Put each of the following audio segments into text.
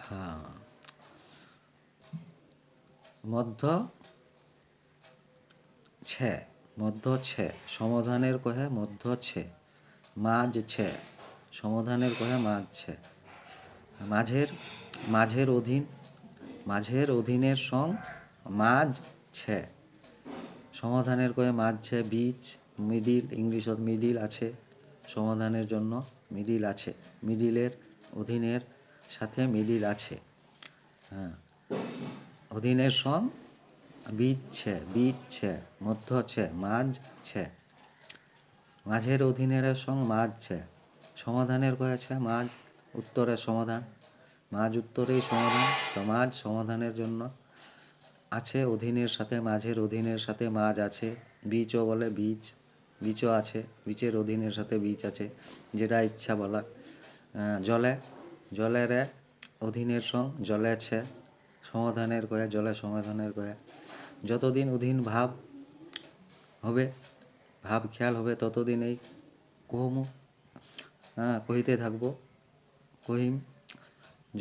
হ্যাঁ, মধ্য ছে, মধ্য ছে, সমাধানের কহে মধ্য ছে, মাঝ ছে, সমাধানের কহে মাঝ ছে, মাঝের, মাঝের অধীন, মাঝের অধীনের সং মাঝ ছে, সমাধানের কয়ে মাঝ ছে, বীচ, মিডিল, ইংলিশত মিডিল আছে, সমাধানের জন্য মিডিল আছে, মিডিলের অধীনের সাথে মিডিল আছে। হ্যাঁ, অধীনের সং বীচ ছে, বীচ ছে, মধ্য ছে, মাঝ ছে, মাঝের অধীনের সং মাঝ ছে, সমাধানের কয়েছে মাঝ, উত্তরের সমাধান, মাঝ উত্তরেই সমাধান, তো মাঝ সমাধানের জন্য আছে, অধীনের সাথে মাঝের অধীনের সাথে মাঝ আছে, বীচও বলে বীচ, বীচও আছে, বীচের অধীনের সাথে বীচ আছে, যেটা ইচ্ছা বলা। জলে, জলের অধীনের সং জলে ছে, সমাধানের কয়ে জলে সমাধানের কয়ে, যতদিন অধীন ভাব হবে, ভাব খেয়াল হবে ততদিন এই কহমু, কহিতে থাকবো, কহিম।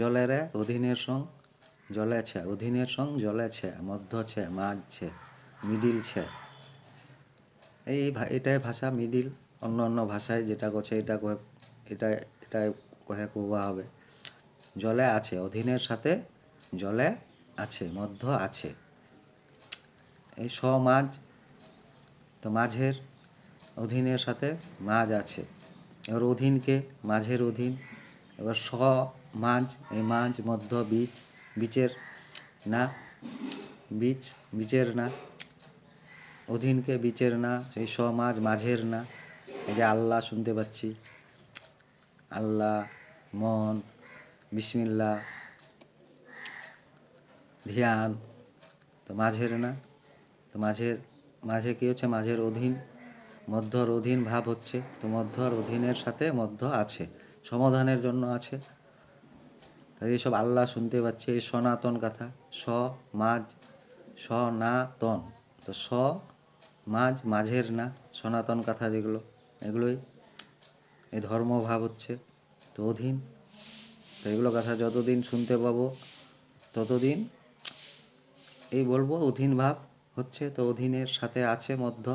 জলের অধীনের সং জলে ছে, অধীনের সং জলে ছে, মধ্য ছে, মাঝ ছে, মিডিল ছে, এটাই ভাষা মিডিল। অন্য অন্য ভাষায় যেটা করছে এটা এটাই কহে কোয়া হবে। জলে আছে, অধীনের সাথে জলে আছে, মধ্য আছে, এই মাঝ, তো মাঝের অধীনের সাথে মাঝ আছে, এবার অধীনকে মাঝের অধীন, এবার মাঝ, এই মাঝ মধ্য বীচ, বীচের না, বীচ, বীচের না, অধীনকে বীচের না, সেই মাঝ মাঝের না। এই যে আল্লাহ শুনতে পাচ্ছি, আল্লাহ, মন, বিসমিল্লাহ, ধ্যান, তো মাঝের না, তো মাঝের, মাঝে কী হচ্ছে, মাঝের অধীন, মধ্যর অধীন ভাব হচ্ছে, তো মধ্যর অধীনের সাথে মধ্য আছে, সমাধানের জন্য আছে। এইসব আল্লাহ শুনতে পাচ্ছি, এই সনাতন কথা, মাঝ, সনাতন, তো মাঝ মাঝের না, সনাতন কথা যেগুলো, এগুলোই এই ধর্মভাব হচ্ছে, তো অধীন, তো এগুলো কথা যতদিন শুনতে পাবো ততদিন এই বলবো অধীন ভাব হচ্ছে, তো অধীনের সাথে আছে মধ্য,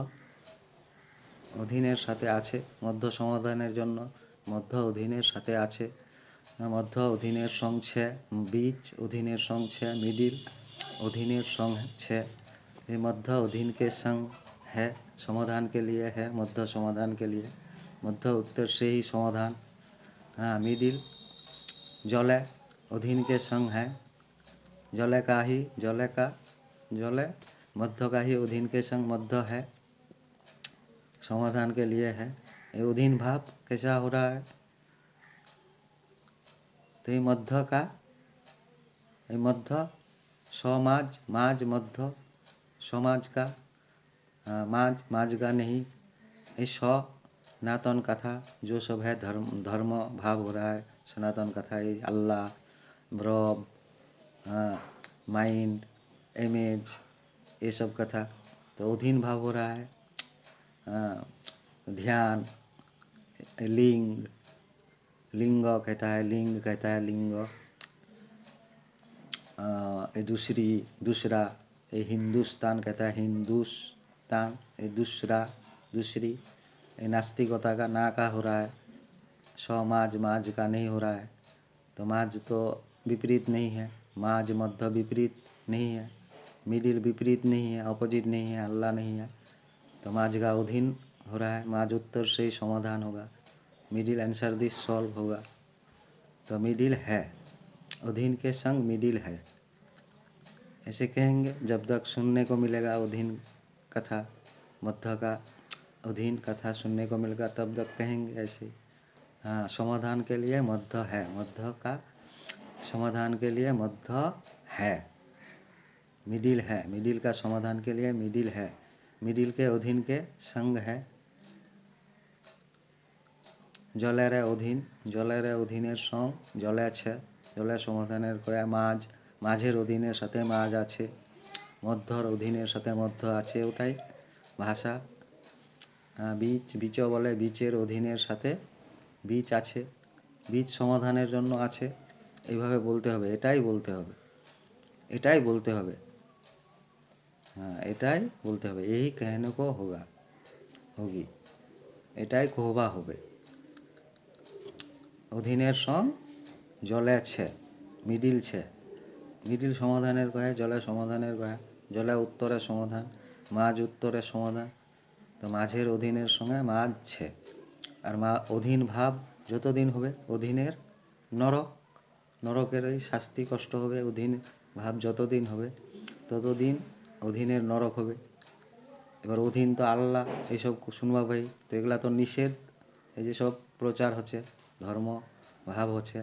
অধীনের সাথে আছে মধ্য, সমাধানের জন্য মধ্য অধীনের সাথে আছে, মধ্য অধীনের সং ছে, বীচ অধীনের সং ছে, मिडिल অধীনের সং ছে, ये मध्य अधीन के संग है, समाधान के लिए है, मध्य समाधान के लिए, मध्य उत्तर से ही समाधान। मिडिल जले अधीन के संग है, जले का ही, जले का, जले मध्य का ही अधीन के संग मध्य है, समाधान के लिए है। ये अधीन भाव कैसा हो रहा है, तो ये मध्य का, ये मध्य समाज, माज मध्य, समाज का, माज माज का नहीं, ये सनातन कथा जो सब है, धर्म भाव हो रहा है, सनातन कथा, ये अल्लाह, ब्रब, माइंड, इमेज, ये सब कथा, तो अधीन भाव हो रहा है। ध्यान, लिंग, लिंग कहता है, लिंग कहता है, लिंग, ये दूसरा, ये हिंदुस्तान कहता है, हिंदुस्तान, ये दूसरा, दूसरी, ये नास्तिकता का ना का हो रहा है, समाज माज का नहीं हो रहा है, तो माज तो विपरीत नहीं है, माज मध्य विपरीत नहीं है, मिडिल विपरीत नहीं है, अपोजिट नहीं है, अल्लाह नहीं है, तो माज का अधीन हो रहा है, माज उत्तर से ही समाधान होगा, मिडिल आंसर दिस सॉल्व होगा, तो मिडिल है, अधीन के संग मिडिल है, ऐसे कहेंगे जब तक सुनने को मिलेगा अधीन कथा, मध्य का अधीन कथा सुनने को मिलेगा तब तक कहेंगे ऐसे। समाधान के लिए मध्य है, मध्य का समाधान के लिए मध्य है, मिडिल है, मिडिल का समाधान के लिए मिडिल है, मिडिल के अधीन के संग है, जलेर अधीन, जलेर अधीनेर संग जले আছে, जले समाधानेर কয়া মাঝ, মাঝের অধীনের সাথে মাঝ আছে, মধ্যর অধীনের সাথে মধ্য আছে, ওটাই ভাষা। বীচ, বীচও বলে বীচের অধীনের সাথে বীচ আছে, বীচ সমাধানের জন্য আছে, এইভাবে বলতে হবে, এটাই বলতে হবে, এটাই বলতে হবে। হ্যাঁ, এটাই বলতে হবে, এই कहने को होगा होगी, এটাই কহবা হবে। অধীনের সং জলে ছে, মিডিল ছে, মিডিল সমাধানের কহে, জলে সমাধানের কহে, জলে উত্তরের সমাধান, মাঝ উত্তরের সমাধান। তো মাঝের অধীনের সঙ্গে মাঝ ছে। আর অধীন ভাব যতদিন হবে অধীনের নরক, নরকের এই শাস্তি কষ্ট হবে। অধীন ভাব যতদিন হবে ততদিন অধীনের নরক হবে। এবার অধীন তো আল্লাহ, এইসব শুনবা ভাই, তো এগুলা তো নিষেধ। এই যে সব প্রচার হচ্ছে, ধর্ম ভাব হচ্ছে,